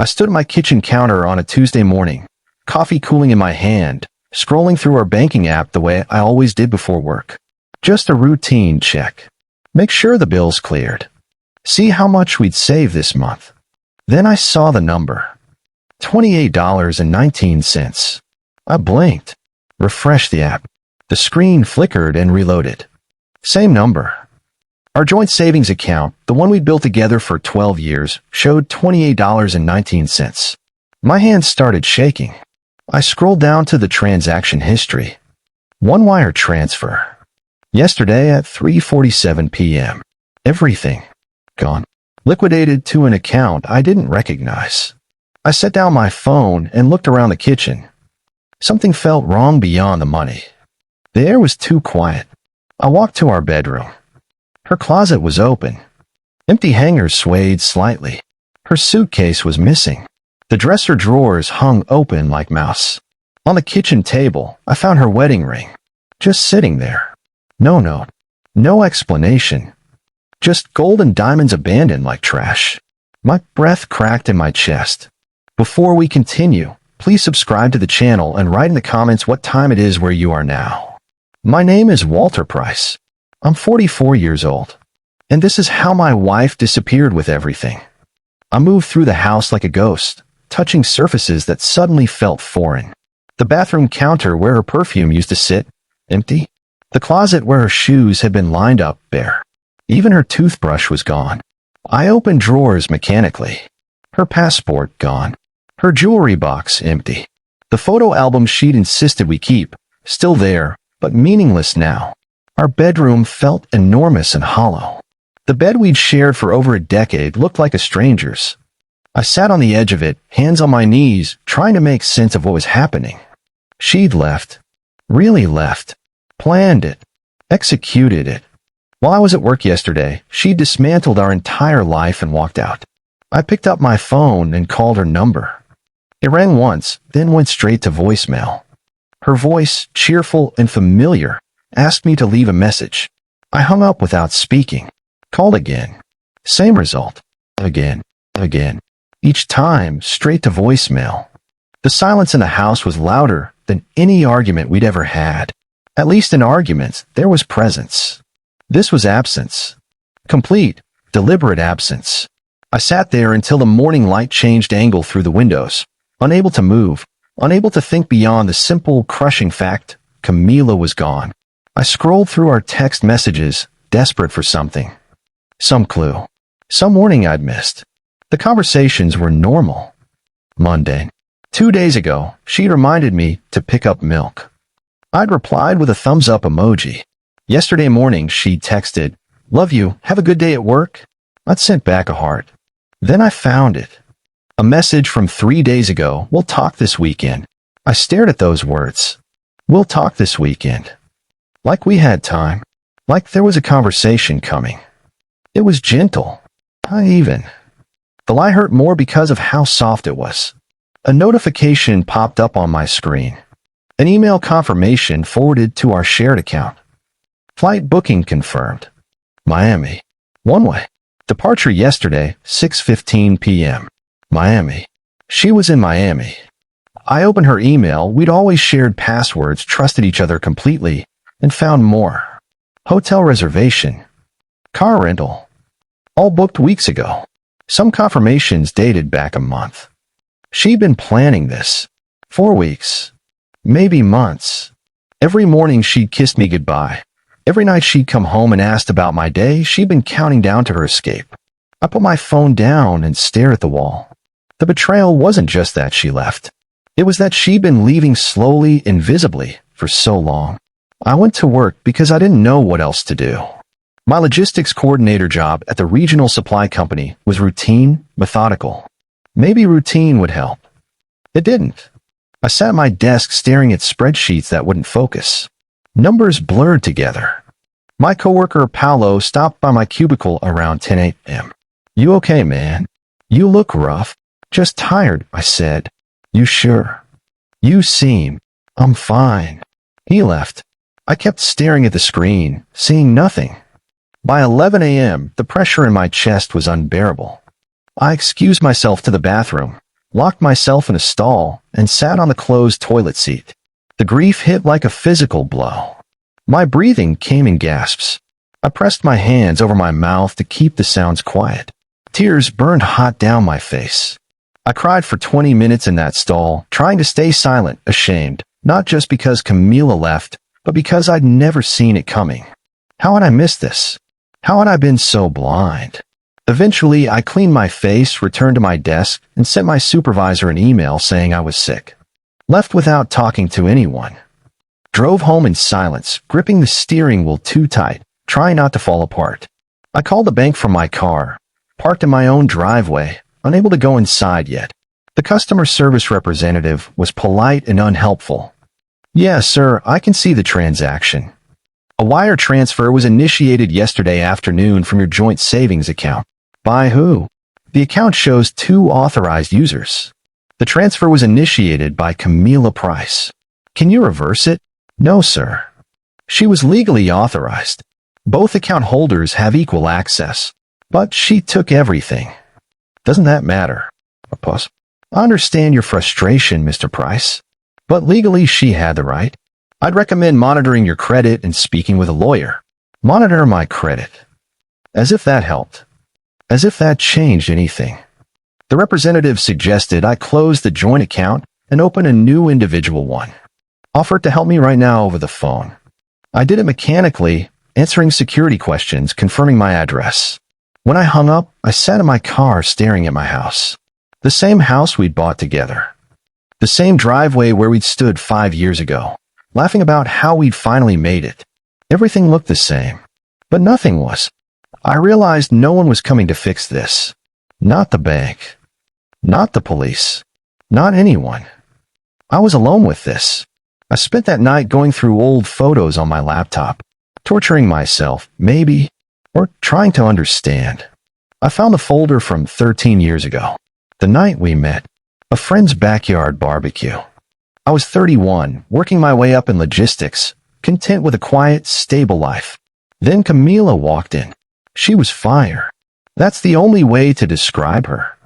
I stood at my kitchen counter on a Tuesday morning, coffee cooling in my hand, scrolling through our banking app the way I always did before work. Just a routine check. Make sure the bill's cleared. See how much we'd save this month. Then I saw the number. $28.19. I blinked. Refreshed the app. The screen flickered and reloaded. Same number. Our joint savings account, the one we'd built together for 12 years, showed $28.19. My hands started shaking. I scrolled down to the transaction history. One wire transfer. Yesterday at 3:47 p.m. Everything. Gone. Liquidated to an account I didn't recognize. I set down my phone and looked around the kitchen. Something felt wrong beyond the money. The air was too quiet. I walked to our bedroom. Her closet was open. Empty hangers swayed slightly. Her suitcase was missing. The dresser drawers hung open like mouse. On the kitchen table, I found her wedding ring. Just sitting there. No note. No explanation. Just gold and diamonds abandoned like trash. My breath cracked in my chest. Before we continue, please subscribe to the channel and write in the comments what time it is where you are now. My name is Walter Price. I'm 44 years old. And this is how my wife disappeared with everything. I moved through the house like a ghost, touching surfaces that suddenly felt foreign. The bathroom counter where her perfume used to sit, empty. The closet where her shoes had been lined up, bare. Even her toothbrush was gone. I opened drawers mechanically. Her passport gone. Her jewelry box empty. The photo album she'd insisted we keep, still there, but meaningless now. Our bedroom felt enormous and hollow. The bed we'd shared for over a decade looked like a stranger's. I sat on the edge of it, hands on my knees, trying to make sense of what was happening. She'd left. Really left. Planned it. Executed it. While I was at work yesterday, she dismantled our entire life and walked out. I picked up my phone and called her number. It rang once, then went straight to voicemail. Her voice, cheerful and familiar, asked me to leave a message. I hung up without speaking. Called again. Same result. Again. Each time, straight to voicemail. The silence in the house was louder than any argument we'd ever had. At least in arguments, there was presence. This was absence. Complete, deliberate absence. I sat there until the morning light changed angle through the windows, unable to move, unable to think beyond the simple, crushing fact, Camila was gone. I scrolled through our text messages, desperate for something. Some clue. Some warning I'd missed. The conversations were normal. Mundane. 2 days ago, she'd reminded me to pick up milk. I'd replied with a thumbs-up emoji. Yesterday morning, she texted, "Love you, have a good day at work." I'd sent back a heart. Then I found it. A message from 3 days ago, "We'll talk this weekend." I stared at those words. "We'll talk this weekend." Like we had time. Like there was a conversation coming. It was gentle. Even. The lie hurt more because of how soft it was. A notification popped up on my screen. An email confirmation forwarded to our shared account. Flight booking confirmed. Miami. One way. Departure yesterday, 6:15 p.m. Miami. She was in Miami. I opened her email. We'd always shared passwords, trusted each other completely, and found more. Hotel reservation. Car rental. All booked weeks ago. Some confirmations dated back a month. She'd been planning this. 4 weeks. Maybe months. Every morning she'd kissed me goodbye. Every night she'd come home and asked about my day. She'd been counting down to her escape. I put my phone down and stared at the wall. The betrayal wasn't just that she left. It was that she'd been leaving slowly, invisibly, for so long. I went to work because I didn't know what else to do. My logistics coordinator job at the regional supply company was routine, methodical. Maybe routine would help. It didn't. I sat at my desk staring at spreadsheets that wouldn't focus. Numbers blurred together. My coworker Paolo stopped by my cubicle around 10 a.m. "You okay, man? You look rough." "Just tired," I said. "You sure?" "You seem." "I'm fine." He left. I kept staring at the screen, seeing nothing. By 11 a.m., the pressure in my chest was unbearable. I excused myself to the bathroom, locked myself in a stall, and sat on the closed toilet seat. The grief hit like a physical blow. My breathing came in gasps. I pressed my hands over my mouth to keep the sounds quiet. Tears burned hot down my face. I cried for 20 minutes in that stall, trying to stay silent, ashamed, not just because Camila left, but because I'd never seen it coming. How had I missed this? How had I been so blind? Eventually, I cleaned my face, returned to my desk, and sent my supervisor an email saying I was sick. Left without talking to anyone. Drove home in silence, gripping the steering wheel too tight, trying not to fall apart. I called the bank from my car, parked in my own driveway, unable to go inside yet. The customer service representative was polite and unhelpful. "Yeah, sir, I can see the transaction. A wire transfer was initiated yesterday afternoon from your joint savings account." "By who?" "The account shows 2 authorized users. The transfer was initiated by Camila Price." "Can you reverse it?" "No, sir. She was legally authorized. Both account holders have equal access. But she took everything." "Doesn't that matter?" A pause. "I understand your frustration, Mr. Price. But legally she had the right. I'd recommend monitoring your credit and speaking with a lawyer." "Monitor my credit." As if that helped. As if that changed anything. The representative suggested I close the joint account and open a new individual one. Offered to help me right now over the phone. I did it mechanically, answering security questions, confirming my address. When I hung up, I sat in my car staring at my house. The same house we'd bought together. The same driveway where we'd stood 5 years ago, laughing about how we'd finally made it. Everything looked the same, but nothing was. I realized no one was coming to fix this. Not the bank. Not the police. Not anyone. I was alone with this. I spent that night going through old photos on my laptop, torturing myself, maybe, or trying to understand. I found a folder from 13 years ago, the night we met, a friend's backyard barbecue. I was 31, working my way up in logistics, content with a quiet, stable life. Then Camila walked in. She was fire. That's the only way to describe her.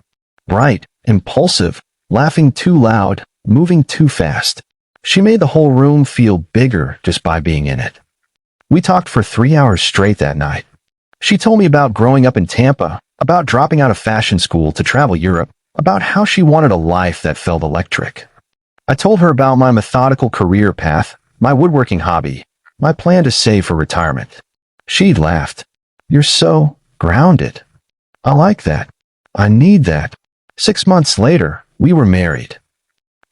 Bright, impulsive, laughing too loud, moving too fast. She made the whole room feel bigger just by being in it. We talked for 3 hours straight that night. She told me about growing up in Tampa, about dropping out of fashion school to travel Europe, about how she wanted a life that felt electric. I told her about my methodical career path, my woodworking hobby, my plan to save for retirement. She laughed. "You're so grounded." I like that. I need that. 6 months later, we were married.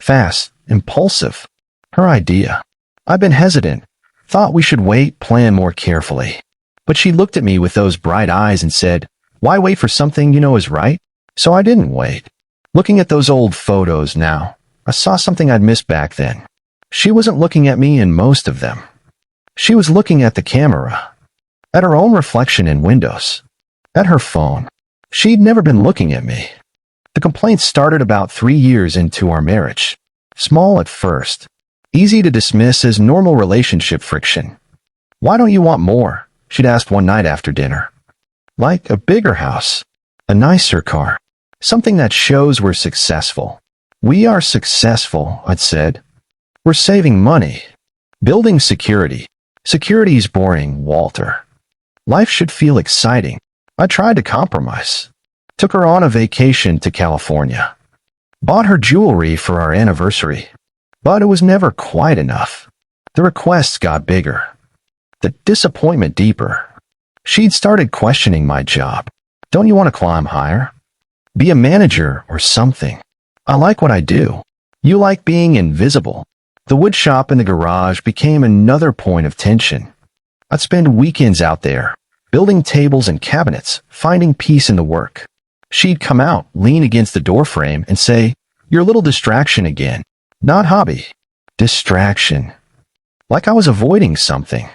Fast, impulsive. Her idea. I've been hesitant, thought we should wait, plan more carefully. But she looked at me with those bright eyes and said, "Why wait for something you know is right?" So I didn't wait. Looking at those old photos now, I saw something I'd missed back then. She wasn't looking at me in most of them. She was looking at the camera, at her own reflection in windows, at her phone. She'd never been looking at me. The complaints started about 3 years into our marriage. Small at first, easy to dismiss as normal relationship friction. "Why don't you want more?" she'd asked one night after dinner. "Like a bigger house, a nicer car, something that shows we're successful." "We are successful," I'd said. "We're saving money, building security." "Security's boring, Walter. Life should feel exciting." I tried to compromise. Took her on a vacation to California. Bought her jewelry for our anniversary. But it was never quite enough. The requests got bigger. The disappointment deeper. She'd started questioning my job. "Don't you want to climb higher? Be a manager or something?" "I like what I do." "You like being invisible." The wood shop in the garage became another point of tension. I'd spend weekends out there, building tables and cabinets, finding peace in the work. She'd come out, lean against the doorframe, and say, "You're a little distraction again." Not hobby. Distraction. Like I was avoiding something.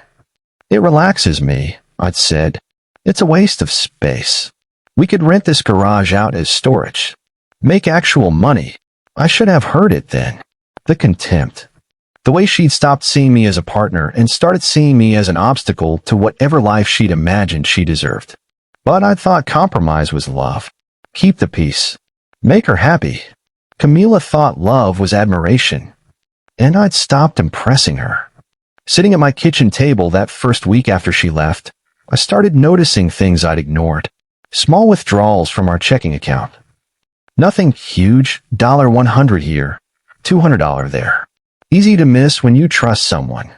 "It relaxes me," I'd said. "It's a waste of space. We could rent this garage out as storage. Make actual money." I should have heard it then. The contempt. The way she'd stopped seeing me as a partner and started seeing me as an obstacle to whatever life she'd imagined she deserved. But I thought compromise was love. Keep the peace. Make her happy. Camila thought love was admiration, and I'd stopped impressing her. Sitting at my kitchen table that first week after she left, I started noticing things I'd ignored. Small withdrawals from our checking account. Nothing huge, $100 here, $200 there. Easy to miss when you trust someone.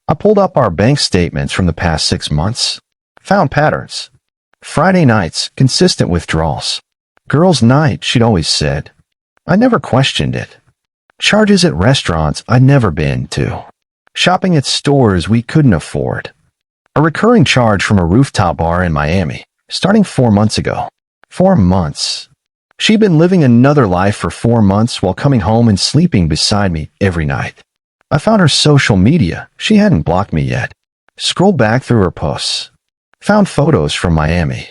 I pulled up our bank statements from the past 6 months. Found patterns. Friday nights, consistent withdrawals. Girls' night, she'd always said. I never questioned it. Charges at restaurants I'd never been to. Shopping at stores we couldn't afford. A recurring charge from a rooftop bar in Miami, starting 4 months ago. 4 months. She'd been living another life for 4 months while coming home and sleeping beside me every night. I found her social media. She hadn't blocked me yet. Scrolled back through her posts. Found photos from Miami.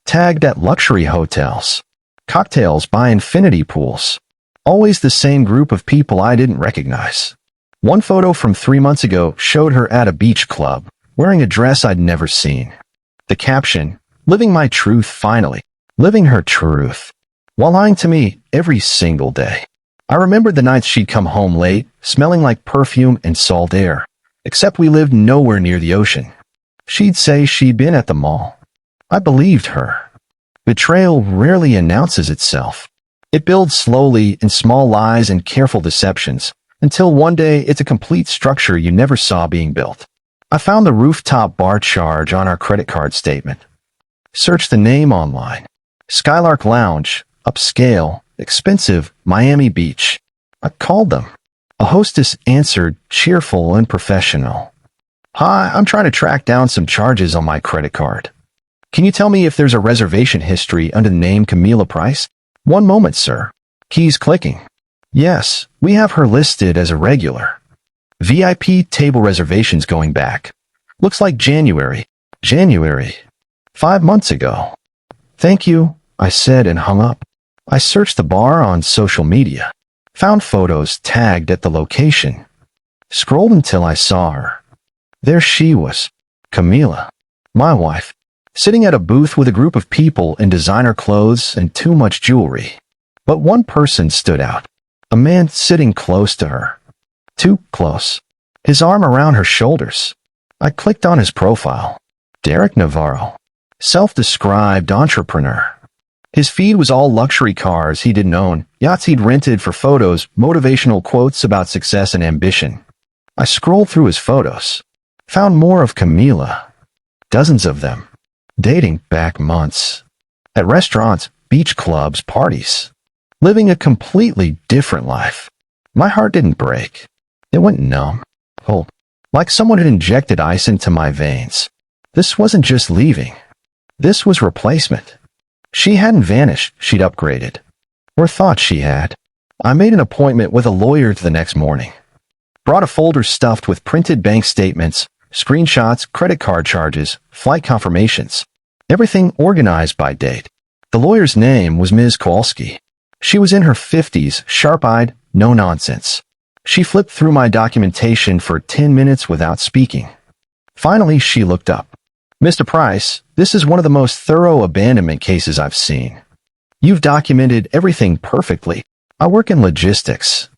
Tagged at luxury hotels. Cocktails by infinity pools. Always the same group of people I didn't recognize. One photo from 3 months ago showed her at a beach club, wearing a dress I'd never seen. The caption, living my truth finally. Living her truth. While lying to me every single day. I remembered the nights she'd come home late, smelling like perfume and salt air. Except we lived nowhere near the ocean. She'd say she'd been at the mall. I believed her. Betrayal rarely announces itself. It builds slowly in small lies and careful deceptions, until one day it's a complete structure you never saw being built. I found the rooftop bar charge on our credit card statement. Searched the name online. Skylark Lounge, upscale, expensive, Miami Beach. I called them. A hostess answered, cheerful and professional. Hi, I'm trying to track down some charges on my credit card. Can you tell me if there's a reservation history under the name Camila Price? One moment, sir. Keys clicking. Yes, we have her listed as a regular. VIP table reservations going back. Looks like January. 5 months ago. Thank you, I said and hung up. I searched the bar on social media. Found photos tagged at the location. Scrolled until I saw her. There she was, Camila, my wife, sitting at a booth with a group of people in designer clothes and too much jewelry. But one person stood out. A man sitting close to her. Too close. His arm around her shoulders. I clicked on his profile. Derek Navarro. Self-described entrepreneur. His feed was all luxury cars he didn't own, yachts he'd rented for photos, motivational quotes about success and ambition. I scrolled through his photos. Found more of Camila. Dozens of them. Dating back months. At restaurants, beach clubs, parties. Living a completely different life. My heart didn't break. It went numb. Cold. Like someone had injected ice into my veins. This wasn't just leaving. This was replacement. She hadn't vanished, she'd upgraded. Or thought she had. I made an appointment with a lawyer the next morning. Brought a folder stuffed with printed bank statements, screenshots, credit card charges, flight confirmations. Everything organized by date. The lawyer's name was Ms. Kowalski. She was in her 50s, sharp-eyed, no nonsense. She flipped through my documentation for 10 minutes without speaking. Finally, she looked up. Mr. Price, this is one of the most thorough abandonment cases I've seen. You've documented everything perfectly. I work in logistics.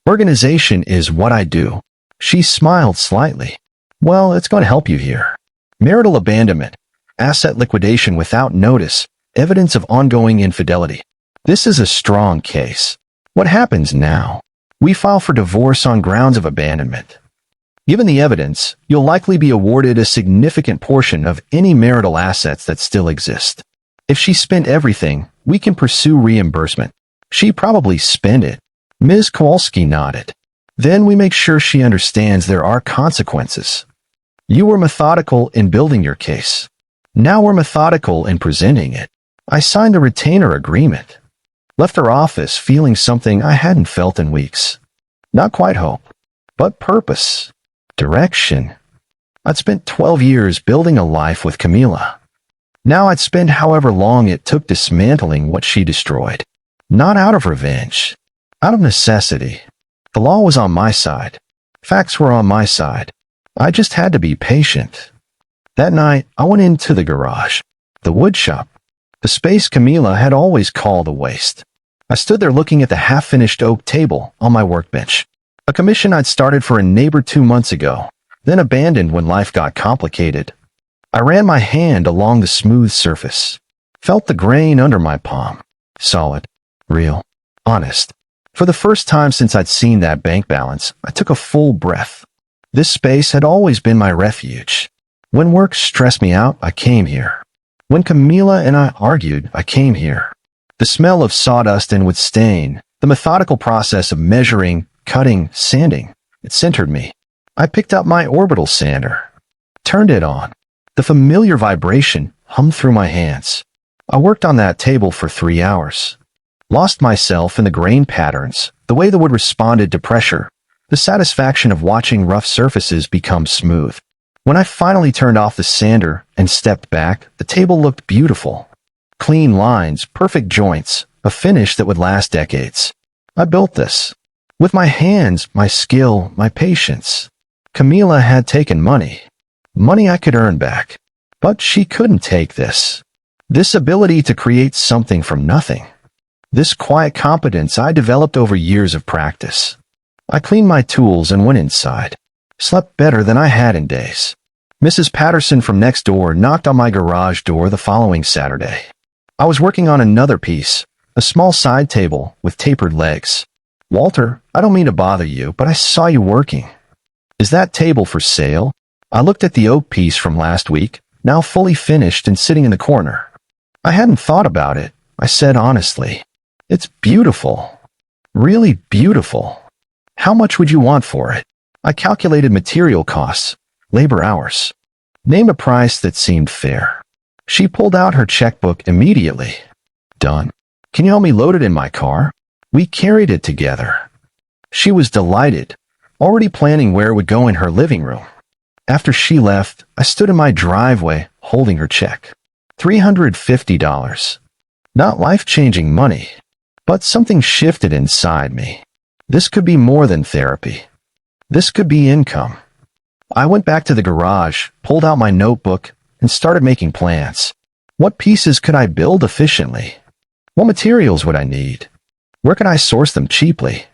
Organization is what I do. She smiled slightly. Well, it's going to help you here. Marital abandonment, asset liquidation without notice, evidence of ongoing infidelity. This is a strong case. What happens now? We file for divorce on grounds of abandonment. Given the evidence, you'll likely be awarded a significant portion of any marital assets that still exist. If she spent everything, we can pursue reimbursement. She probably spent it. Ms. Kowalski nodded. Then we make sure she understands there are consequences. You were methodical in building your case. Now we're methodical in presenting it. I signed a retainer agreement. Left her office feeling something I hadn't felt in weeks. Not quite hope, but purpose. Direction. I'd spent 12 years building a life with Camila. Now I'd spend however long it took dismantling what she destroyed. Not out of revenge. Out of necessity. The law was on my side. Facts were on my side. I just had to be patient. That night, I went into the garage. The wood shop. The space Camila had always called a waste. I stood there looking at the half-finished oak table on my workbench. A commission I'd started for a neighbor 2 months ago, then abandoned when life got complicated. I ran my hand along the smooth surface, felt the grain under my palm. Solid, real, honest. For the first time since I'd seen that bank balance, I took a full breath. This space had always been my refuge. When work stressed me out, I came here. When Camila and I argued, I came here. The smell of sawdust and wood stain, the methodical process of measuring, cutting, sanding, it centered me. I picked up my orbital sander, turned it on. The familiar vibration hummed through my hands. I worked on that table for 3 hours. Lost myself in the grain patterns, the way the wood responded to pressure, the satisfaction of watching rough surfaces become smooth. When I finally turned off the sander and stepped back, the table looked beautiful. Clean lines, perfect joints, a finish that would last decades. I built this. With my hands, my skill, my patience. Camila had taken money. Money I could earn back. But she couldn't take this. This ability to create something from nothing. This quiet competence I developed over years of practice. I cleaned my tools and went inside. Slept better than I had in days. Mrs. Patterson from next door knocked on my garage door the following Saturday. I was working on another piece, a small side table with tapered legs. "Walter, I don't mean to bother you, but I saw you working. Is that table for sale?" I looked at the oak piece from last week, now fully finished and sitting in the corner. I hadn't thought about it, I said honestly. "It's beautiful. Really beautiful. How much would you want for it?" I calculated material costs, labor hours. Named a price that seemed fair. She pulled out her checkbook immediately. "Done. Can you help me load it in my car?" We carried it together. She was delighted, already planning where it would go in her living room. After she left, I stood in my driveway holding her check. $350. Not life-changing money, but something shifted inside me. This could be more than therapy. This could be income. I went back to the garage, pulled out my notebook, and started making plans. What pieces could I build efficiently? What materials would I need? Where could I source them cheaply?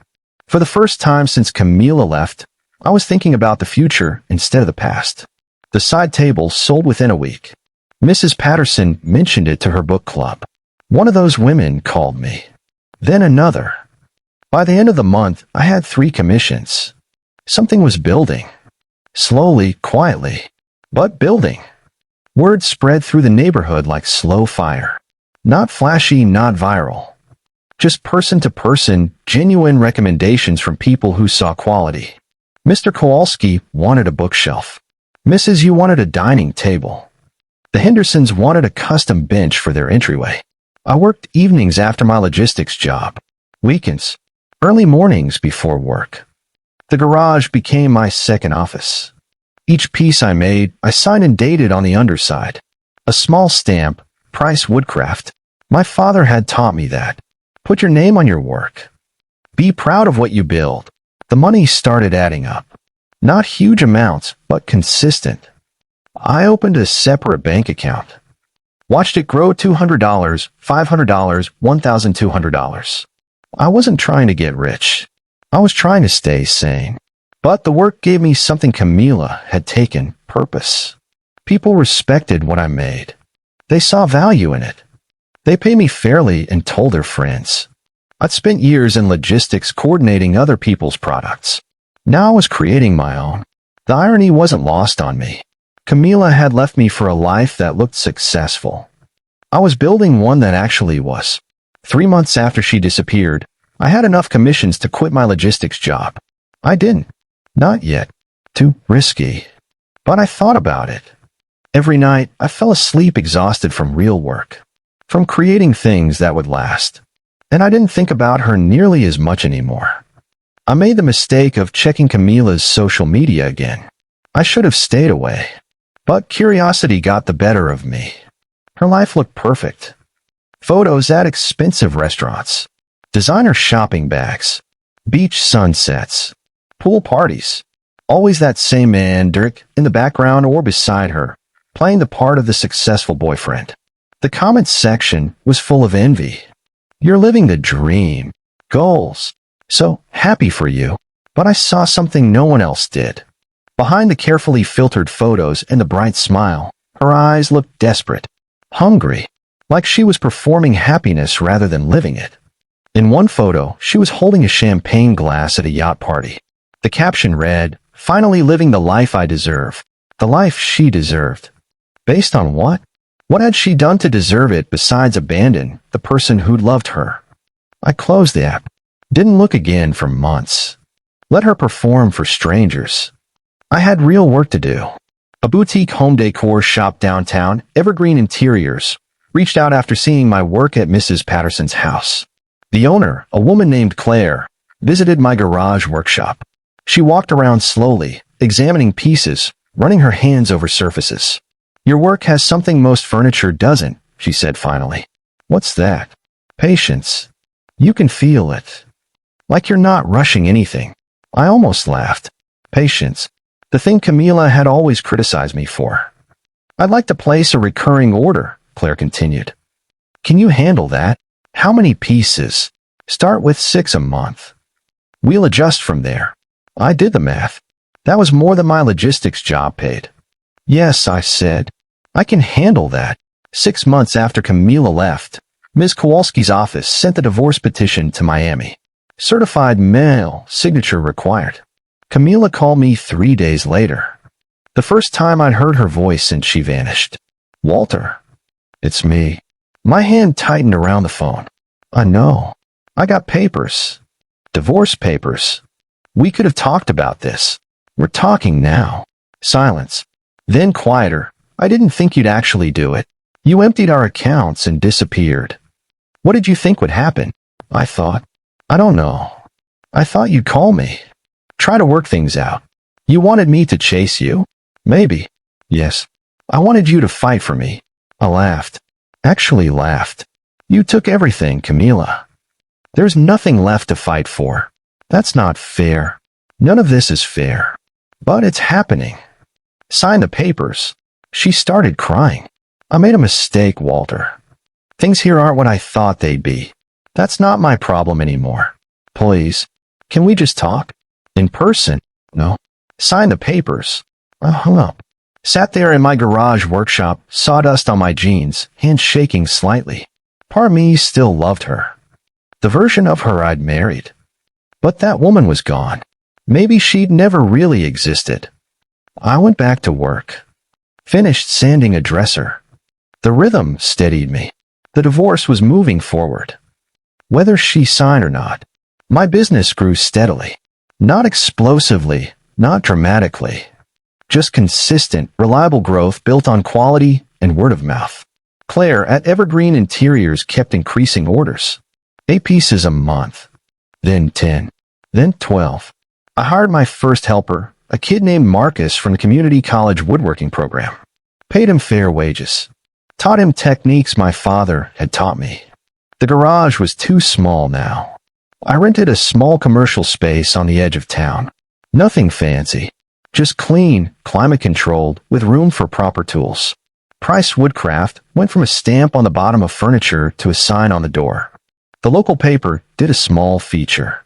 For the first time since Camila left, I was thinking about the future instead of the past. The side table sold within a week. Mrs. Patterson mentioned it to her book club. One of those women called me. Then another. By the end of the month, I had 3 commissions. Something was building. Slowly, quietly, but building. Word spread through the neighborhood like slow fire. Not flashy, not viral. Just person-to-person, genuine recommendations from people who saw quality. Mr. Kowalski wanted a bookshelf. Mrs. Yu wanted a dining table. The Hendersons wanted a custom bench for their entryway. I worked evenings after my logistics job. Weekends. Early mornings before work. The garage became my second office. Each piece I made, I signed and dated on the underside. A small stamp, Price Woodcraft. My father had taught me that. Put your name on your work. Be proud of what you build. The money started adding up. Not huge amounts, but consistent. I opened a separate bank account. Watched it grow $200, $500, $1,200. I wasn't trying to get rich. I was trying to stay sane. But the work gave me something Camila had taken, purpose. People respected what I made. They saw value in it. They paid me fairly and told their friends. I'd spent years in logistics coordinating other people's products. Now I was creating my own. The irony wasn't lost on me. Camila had left me for a life that looked successful. I was building one that actually was. 3 months after she disappeared, I had enough commissions to quit my logistics job. I didn't. Not yet. Too risky. But I thought about it. Every night, I fell asleep exhausted from real work. From creating things that would last. And I didn't think about her nearly as much anymore. I made the mistake of checking Camila's social media again. I should have stayed away. But curiosity got the better of me. Her life looked perfect. Photos at expensive restaurants. Designer shopping bags. Beach sunsets. Pool parties. Always that same man, Dirk, in the background or beside her, playing the part of the successful boyfriend. The comments section was full of envy. You're living the dream. Goals. So happy for you. But I saw something no one else did. Behind the carefully filtered photos and the bright smile, her eyes looked desperate, hungry, like she was performing happiness rather than living it. In one photo, she was holding a champagne glass at a yacht party. The caption read, "Finally living the life I deserve." The life she deserved. Based on what? What had she done to deserve it besides abandon the person who'd loved her? I closed the app. Didn't look again for months. Let her perform for strangers. I had real work to do. A boutique home decor shop downtown, Evergreen Interiors, reached out after seeing my work at Mrs. Patterson's house. The owner, a woman named Claire, visited my garage workshop. She walked around slowly, examining pieces, running her hands over surfaces. "Your work has something most furniture doesn't," she said finally. "What's that?" "Patience. You can feel it. Like you're not rushing anything." I almost laughed. Patience. The thing Camila had always criticized me for. "I'd like to place a recurring order," Claire continued. "Can you handle that? How many pieces?" "Start with 6 a month. We'll adjust from there." I did the math. That was more than my logistics job paid. "Yes," I said. "I can handle that." 6 months after Camila left, Ms. Kowalski's office sent the divorce petition to Miami. Certified mail, signature required. Camila called me 3 days later. The first time I'd heard her voice since she vanished. "Walter." "It's me." My hand tightened around the phone. "I know. I got papers. Divorce papers. We could have talked about this. We're talking now." Silence. Then quieter. "I didn't think you'd actually do it. You emptied our accounts and disappeared. What did you think would happen?" I thought. "I don't know. I thought you'd call me. Try to work things out. You wanted me to chase you? Maybe. Yes. I wanted you to fight for me." I laughed. Actually laughed. "You took everything, Camila. There's nothing left to fight for. That's not fair. None of this is fair. But it's happening. Sign the papers." She started crying. "I made a mistake, Walter. Things here aren't what I thought they'd be. That's not my problem anymore. Please, can we just talk? In person?" "No." "Sign the papers." I hung up. Sat there in my garage workshop, sawdust on my jeans, hands shaking slightly. Part of me still loved her. The version of her I'd married. But that woman was gone. Maybe she'd never really existed. I went back to work. Finished sanding a dresser. The rhythm steadied me. The divorce was moving forward. Whether she signed or not, my business grew steadily. Not explosively, not dramatically. Just consistent, reliable growth built on quality and word of mouth. Claire at Evergreen Interiors kept increasing orders. 8 pieces a month. Then 10. Then 12. I hired my first helper, a kid named Marcus from the community college woodworking program. Paid him fair wages. Taught him techniques my father had taught me. The garage was too small now. I rented a small commercial space on the edge of town. Nothing fancy. Just clean, climate-controlled, with room for proper tools. Price Woodcraft went from a stamp on the bottom of furniture to a sign on the door. The local paper did a small feature.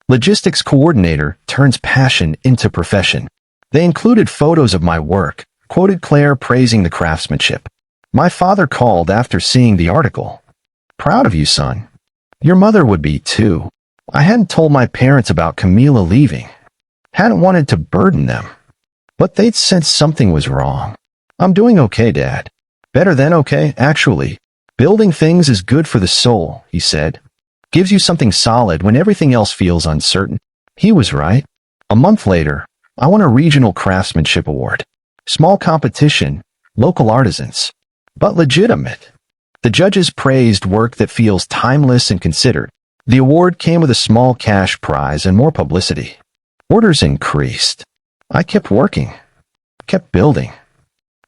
Logistics coordinator turns passion into profession. They included photos of my work, quoted Claire praising the craftsmanship. My father called after seeing the article. "Proud of you, son. Your mother would be too." I hadn't told my parents about Camila leaving. Hadn't wanted to burden them. But they'd sensed something was wrong. "I'm doing okay, Dad. Better than okay, actually. Building things is good for the soul," he said. "Gives you something solid when everything else feels uncertain." He was right. A month later, I won a regional craftsmanship award. Small competition, local artisans, but legitimate. The judges praised work that feels timeless and considered. The award came with a small cash prize and more publicity. Orders increased. I kept working, kept building,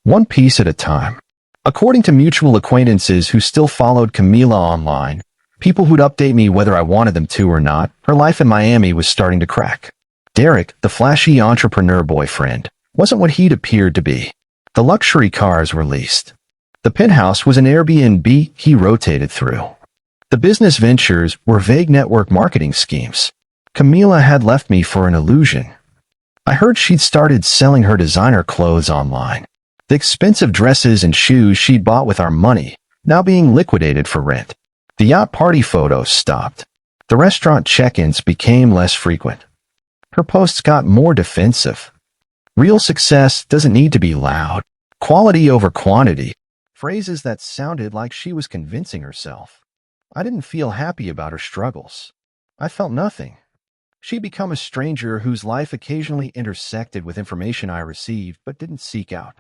one piece at a time. According to mutual acquaintances who still followed Camila online, people who'd update me whether I wanted them to or not, her life in Miami was starting to crack. Derek, the flashy entrepreneur boyfriend, wasn't what he'd appeared to be. The luxury cars were leased. The penthouse was an Airbnb he rotated through. The business ventures were vague network marketing schemes. Camila had left me for an illusion. I heard she'd started selling her designer clothes online. The expensive dresses and shoes she'd bought with our money, now being liquidated for rent. The yacht party photos stopped. The restaurant check-ins became less frequent. Her posts got more defensive. Real success doesn't need to be loud. Quality over quantity. Phrases that sounded like she was convincing herself. I didn't feel happy about her struggles. I felt nothing. She'd become a stranger whose life occasionally intersected with information I received but didn't seek out.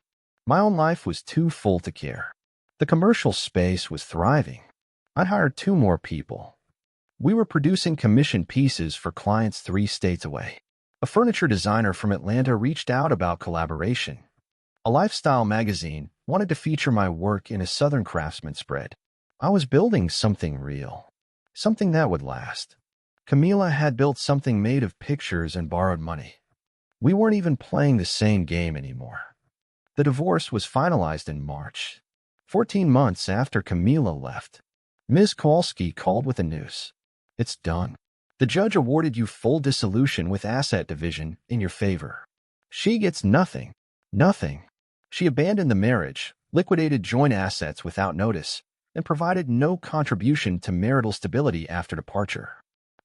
My own life was too full to care. The commercial space was thriving. I'd hired 2 more people. We were producing commission pieces for clients 3 states away. A furniture designer from Atlanta reached out about collaboration. A lifestyle magazine wanted to feature my work in a Southern Craftsman spread. I was building something real, something that would last. Camila had built something made of pictures and borrowed money. We weren't even playing the same game anymore. The divorce was finalized in March. 14 months after Camila left, Ms. Kowalski called with the news. It's done. The judge awarded you full dissolution with asset division in your favor. She gets nothing. Nothing. She abandoned the marriage, liquidated joint assets without notice, and provided no contribution to marital stability after departure.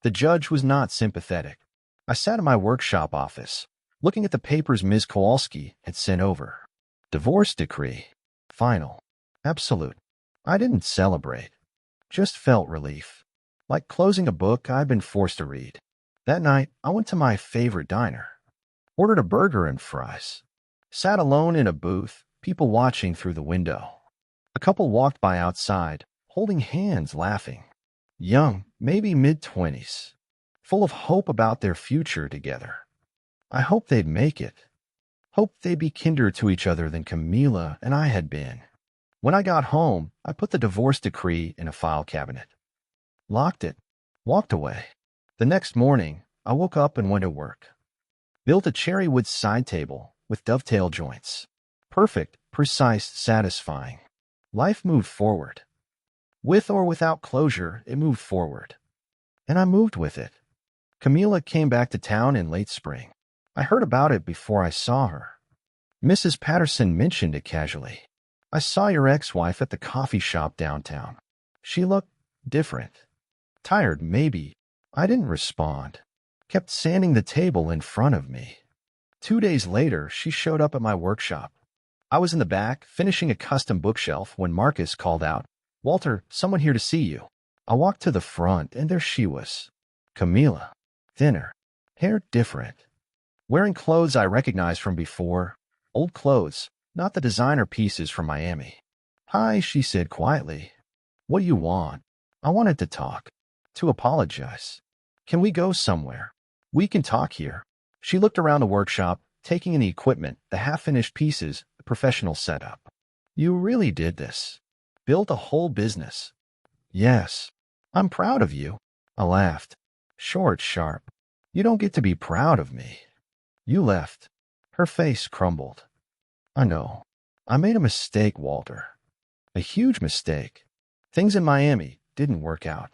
The judge was not sympathetic. I sat in my workshop office, looking at the papers Ms. Kowalski had sent over. Divorce decree. Final. Absolute. I didn't celebrate. Just felt relief. Like closing a book I'd been forced to read. That night, I went to my favorite diner. Ordered a burger and fries. Sat alone in a booth, people watching through the window. A couple walked by outside, holding hands, laughing. Young, maybe mid-20s, full of hope about their future together. I hoped they'd make it. Hoped they'd be kinder to each other than Camila and I had been. When I got home, I put the divorce decree in a file cabinet. Locked it. Walked away. The next morning, I woke up and went to work. Built a cherry wood side table with dovetail joints. Perfect, precise, satisfying. Life moved forward. With or without closure, it moved forward. And I moved with it. Camila came back to town in late spring. I heard about it before I saw her. Mrs. Patterson mentioned it casually. I saw your ex-wife at the coffee shop downtown. She looked different. Tired, maybe. I didn't respond. Kept sanding the table in front of me. 2 days later, she showed up at my workshop. I was in the back, finishing a custom bookshelf when Marcus called out, "Walter, someone here to see you." I walked to the front, and there she was. Camila. Thinner. Hair different. Wearing clothes I recognized from before. Old clothes, not the designer pieces from Miami. "Hi," she said quietly. "What do you want?" I wanted to talk. To apologize. "Can we go somewhere? We can talk here." She looked around the workshop, taking in the equipment, the half-finished pieces, the professional setup. "You really did this. Built a whole business." "Yes. I'm proud of you." I laughed. Short, sharp. "You don't get to be proud of me. You left." Her face crumbled. "I know. I made a mistake, Walter. A huge mistake. Things in Miami didn't work out.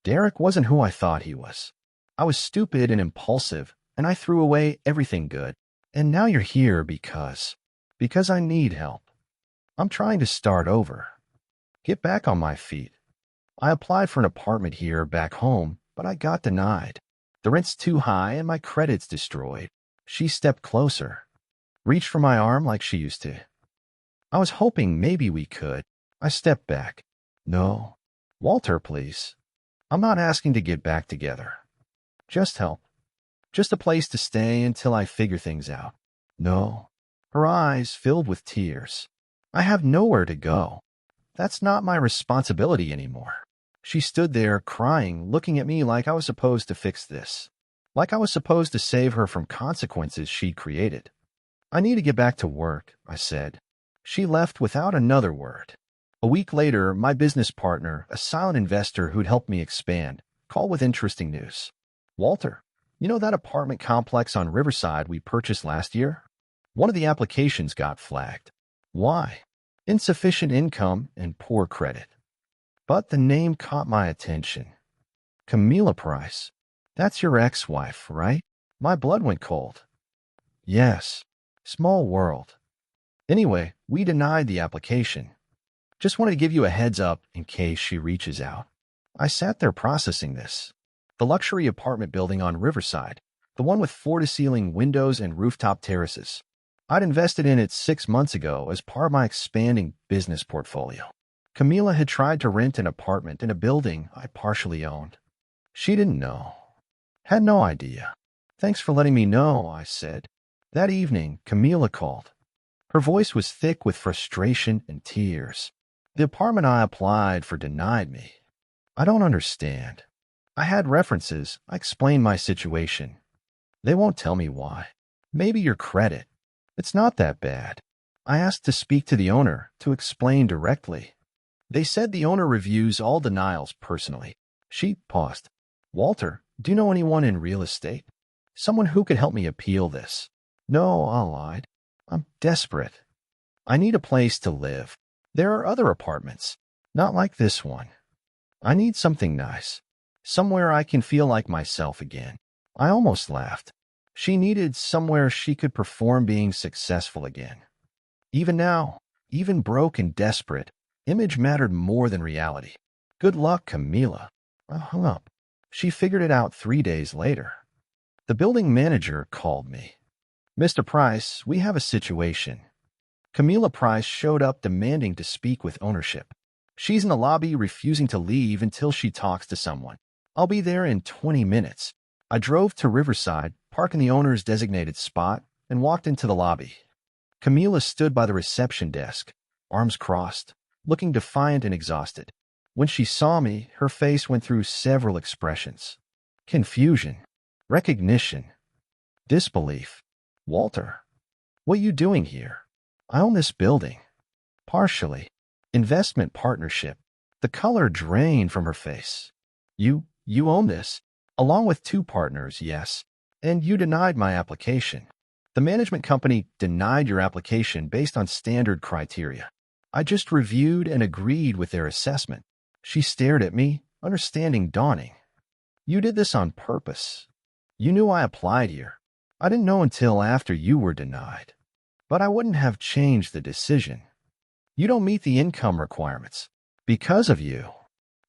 Derek wasn't who I thought he was. I was stupid and impulsive, and I threw away everything good. And now you're here because I need help. I'm trying to start over. Get back on my feet. I applied for an apartment here back home, but I got denied. The rent's too high and my credit's destroyed." She stepped closer, reached for my arm like she used to. "I was hoping maybe we could." I stepped back. "No. Walter, please. I'm not asking to get back together. Just help. Just a place to stay until I figure things out." "No." Her eyes filled with tears. "I have nowhere to go. That's not my responsibility anymore." She stood there crying, looking at me like I was supposed to fix this. Like I was supposed to save her from consequences she'd created. "I need to get back to work," I said. She left without another word. A week later, my business partner, a silent investor who'd helped me expand, called with interesting news. "Walter, you know that apartment complex on Riverside we purchased last year? One of the applications got flagged." "Why?" "Insufficient income and poor credit." But the name caught my attention. Camila Price. That's your ex-wife, right? My blood went cold. Yes. Small world. Anyway, we denied the application. Just wanted to give you a heads up in case she reaches out. I sat there processing this. The luxury apartment building on Riverside, the one with floor-to-ceiling windows and rooftop terraces. I'd invested in it 6 months ago as part of my expanding business portfolio. Camila had tried to rent an apartment in a building I partially owned. She didn't know. Had no idea. Thanks for letting me know, I said. That evening, Camila called. Her voice was thick with frustration and tears. The apartment I applied for denied me. I don't understand. I had references. I explained my situation. They won't tell me why. Maybe your credit. It's not that bad. I asked to speak to the owner to explain directly. They said the owner reviews all denials personally. She paused. Walter, do you know anyone in real estate? Someone who could help me appeal this? No, I lied. I'm desperate. I need a place to live. There are other apartments, not like this one. I need something nice, somewhere I can feel like myself again. I almost laughed. She needed somewhere she could perform being successful again. Even now, even broke and desperate, image mattered more than reality. Good luck, Camila. I hung up. She figured it out 3 days later. The building manager called me. Mr. Price, we have a situation. Camila Price showed up demanding to speak with ownership. She's in the lobby refusing to leave until she talks to someone. I'll be there in 20 minutes. I drove to Riverside, parked in the owner's designated spot, and walked into the lobby. Camila stood by the reception desk, arms crossed, looking defiant and exhausted. When she saw me, her face went through several expressions. Confusion, recognition, disbelief. Walter, what are you doing here? I own this building. Partially. Investment partnership. The color drained from her face. You own this, along with 2 partners, yes, and you denied my application. The management company denied your application based on standard criteria. I just reviewed and agreed with their assessment. She stared at me, understanding dawning. You did this on purpose. You knew I applied here. I didn't know until after you were denied. But I wouldn't have changed the decision. You don't meet the income requirements. Because of you.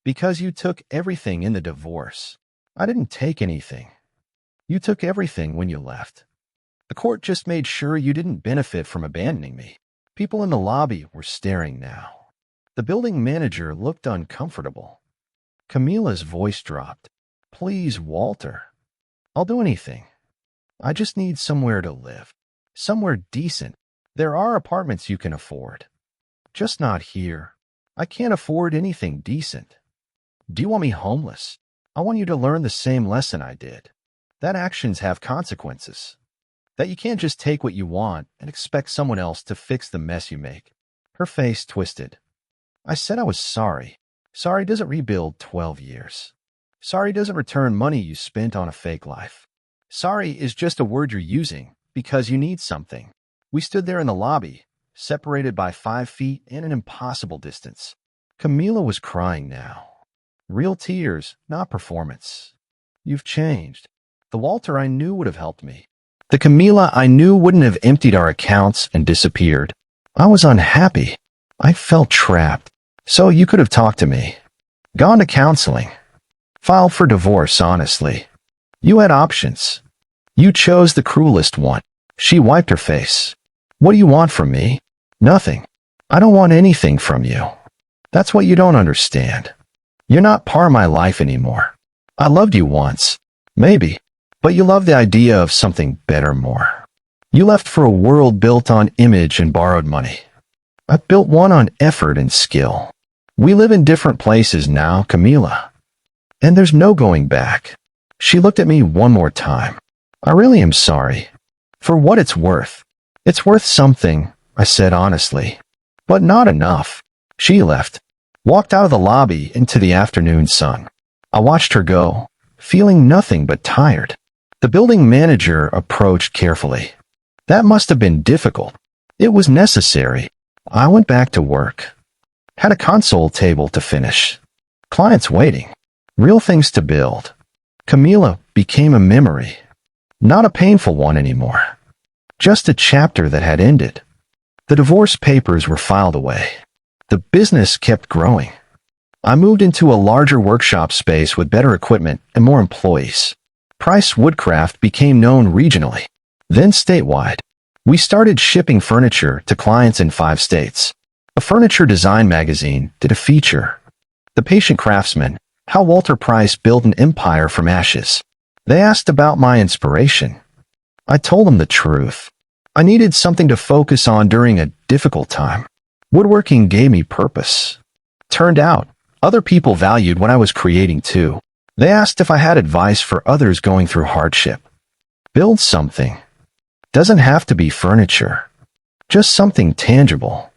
Because you took everything in the divorce. I didn't take anything. You took everything when you left. The court just made sure you didn't benefit from abandoning me. People in the lobby were staring now. The building manager looked uncomfortable. Camila's voice dropped. Please, Walter. I'll do anything. I just need somewhere to live. Somewhere decent. There are apartments you can afford. Just not here. I can't afford anything decent. Do you want me homeless? I want you to learn the same lesson I did. That actions have consequences. That you can't just take what you want and expect someone else to fix the mess you make. Her face twisted. I said I was sorry. Sorry doesn't rebuild 12 years. Sorry doesn't return money you spent on a fake life. Sorry is just a word you're using because you need something. We stood there in the lobby, separated by 5 feet and an impossible distance. Camila was crying now. Real tears, not performance. You've changed. The Walter I knew would have helped me. The Camila I knew wouldn't have emptied our accounts and disappeared. I was unhappy. I felt trapped. So you could have talked to me. Gone to counseling. Filed for divorce, honestly. You had options. You chose the cruelest one. She wiped her face. What do you want from me? Nothing. I don't want anything from you. That's what you don't understand. You're not part of my life anymore. I loved you once. Maybe. But you love the idea of something better more. You left for a world built on image and borrowed money. I built one on effort and skill. We live in different places now, Camila. And there's no going back. She looked at me one more time. I really am sorry. For what it's worth. It's worth something, I said honestly. But not enough. She left. Walked out of the lobby into the afternoon sun. I watched her go, feeling nothing but tired. The building manager approached carefully. That must have been difficult. It was necessary. I went back to work. Had a console table to finish. Clients waiting. Real things to build. Camila became a memory. Not a painful one anymore. Just a chapter that had ended. The divorce papers were filed away. The business kept growing. I moved into a larger workshop space with better equipment and more employees. Price Woodcraft became known regionally, then statewide. We started shipping furniture to clients in 5 states. A furniture design magazine did a feature. The Patient Craftsman, how Walter Price built an empire from ashes. They asked about my inspiration. I told them the truth. I needed something to focus on during a difficult time. Woodworking gave me purpose. Turned out, other people valued what I was creating too. They asked if I had advice for others going through hardship. Build something. Doesn't have to be furniture. Just something tangible.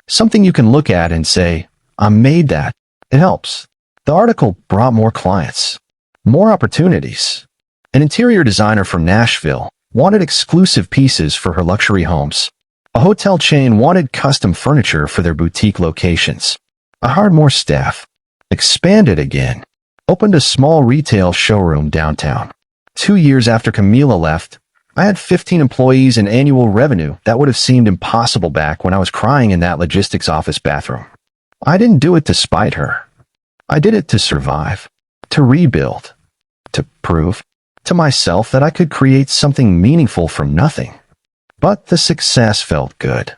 Something you can look at and say, I made that. It helps. The article brought more clients. More opportunities. An interior designer from Nashville wanted exclusive pieces for her luxury homes. A hotel chain wanted custom furniture for their boutique locations. I hired more staff. Expanded again. Opened a small retail showroom downtown. 2 years after Camila left, I had 15 employees and annual revenue that would have seemed impossible back when I was crying in that logistics office bathroom. I didn't do it to spite her. I did it to survive, to rebuild, to prove to myself that I could create something meaningful from nothing. But the success felt good.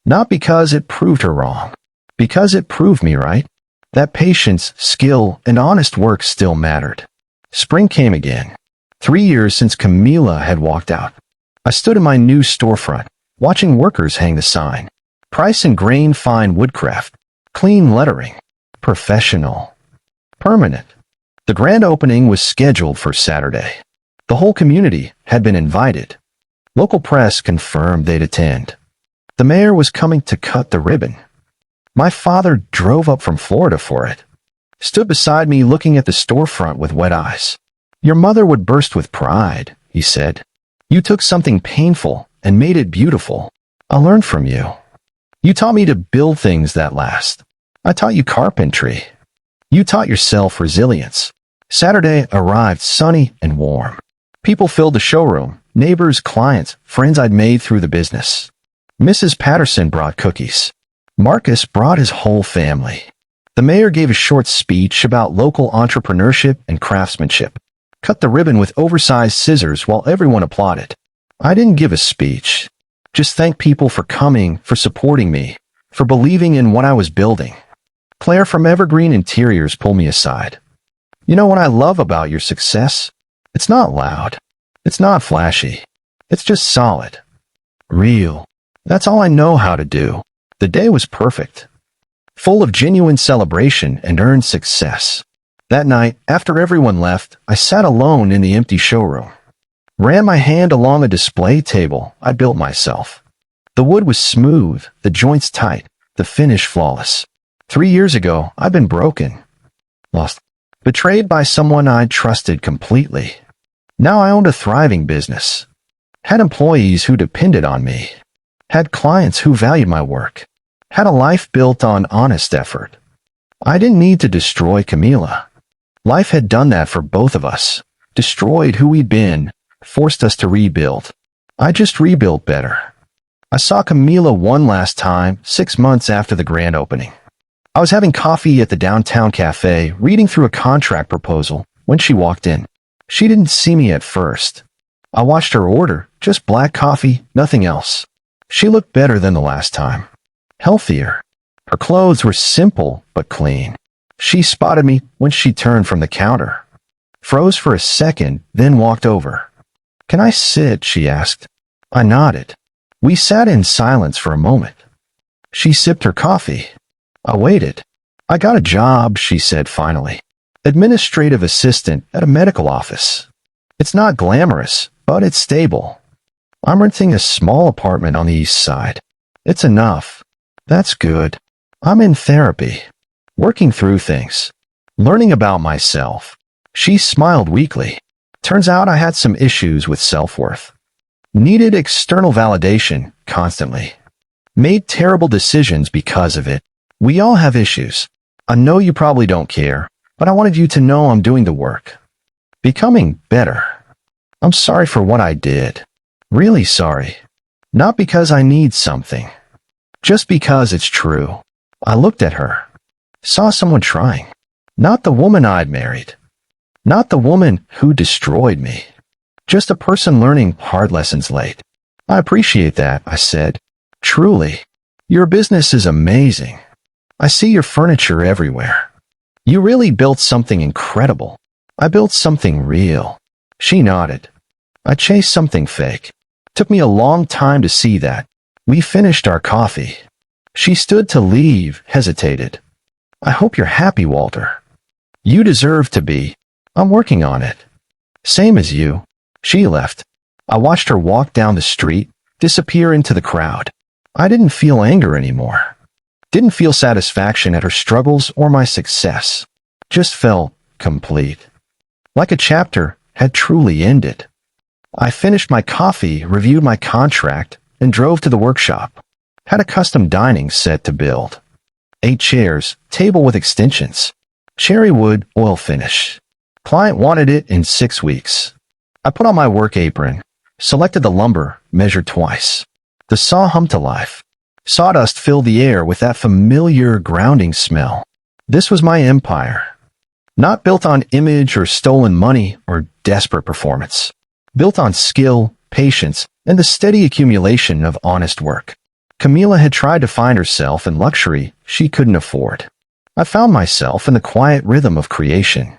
Not because it proved her wrong, because it proved me right. That patience, skill, and honest work still mattered. Spring came again. 3 years since Camila had walked out. I stood in my new storefront, watching workers hang the sign. Price and Grain Fine Woodcraft. Clean lettering. Professional. Permanent. The grand opening was scheduled for Saturday. The whole community had been invited. Local press confirmed they'd attend. The mayor was coming to cut the ribbon. My father drove up from Florida for it. Stood beside me looking at the storefront with wet eyes. Your mother would burst with pride, he said. You took something painful and made it beautiful. I learned from you. You taught me to build things that last. I taught you carpentry. You taught yourself resilience. Saturday arrived sunny and warm. People filled the showroom, neighbors, clients, friends I'd made through the business. Mrs. Patterson brought cookies. Marcus brought his whole family. The mayor gave a short speech about local entrepreneurship and craftsmanship. Cut the ribbon with oversized scissors while everyone applauded. I didn't give a speech. Just thank people for coming, for supporting me, for believing in what I was building. Claire from Evergreen Interiors pulled me aside. You know what I love about your success? It's not loud. It's not flashy. It's just solid. Real. That's all I know how to do. The day was perfect. Full of genuine celebration and earned success. That night, after everyone left, I sat alone in the empty showroom. Ran my hand along a display table I built myself. The wood was smooth, the joints tight, the finish flawless. 3 years ago, I'd been broken. Lost. Betrayed by someone I'd trusted completely. Now I owned a thriving business. Had employees who depended on me. Had clients who valued my work. Had a life built on honest effort. I didn't need to destroy Camila. Life had done that for both of us. Destroyed who we'd been, forced us to rebuild. I just rebuilt better. I saw Camila one last time, 6 months after the grand opening. I was having coffee at the downtown cafe, reading through a contract proposal, when she walked in. She didn't see me at first. I watched her order, just black coffee, nothing else. She looked better than the last time. Healthier. Her clothes were simple but clean. She spotted me when she turned from the counter. Froze for a second, then walked over. Can I sit? She asked. I nodded. We sat in silence for a moment. She sipped her coffee. I waited. I got a job, she said finally. Administrative assistant at a medical office. It's not glamorous, but it's stable. I'm renting a small apartment on the east side. It's enough. That's good. I'm in therapy. Working through things. Learning about myself. She smiled weakly. Turns out I had some issues with self-worth. Needed external validation constantly. Made terrible decisions because of it. We all have issues. I know you probably don't care, but I wanted you to know I'm doing the work. Becoming better. I'm sorry for what I did. Really sorry. Not because I need something. Just because it's true. I looked at her. Saw someone trying. Not the woman I'd married. Not the woman who destroyed me. Just a person learning hard lessons late. I appreciate that, I said. Truly. Your business is amazing. I see your furniture everywhere. You really built something incredible. I built something real. She nodded. I chased something fake. Took me a long time to see that. We finished our coffee. She stood to leave, hesitated. I hope you're happy, Walter. You deserve to be. I'm working on it. Same as you. She left. I watched her walk down the street, disappear into the crowd. I didn't feel anger anymore. Didn't feel satisfaction at her struggles or my success. Just felt complete. Like a chapter had truly ended. I finished my coffee, reviewed my contract, and drove to the workshop. Had a custom dining set to build. 8 chairs, table with extensions. Cherry wood, oil finish. Client wanted it in 6 weeks. I put on my work apron, selected the lumber, measured twice. The saw hummed to life. Sawdust filled the air with that familiar grounding smell. This was my empire. Not built on image or stolen money or desperate performance. Built on skill, patience, and the steady accumulation of honest work. Camila had tried to find herself in luxury she couldn't afford. I found myself in the quiet rhythm of creation.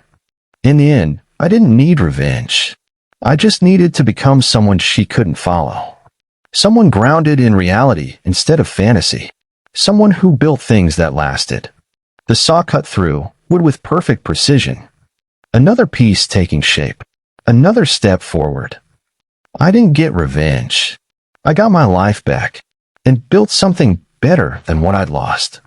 In the end, I didn't need revenge. I just needed to become someone she couldn't follow. Someone grounded in reality instead of fantasy. Someone who built things that lasted. The saw cut through, wood with perfect precision. Another piece taking shape. Another step forward. I didn't get revenge. I got my life back and built something better than what I'd lost.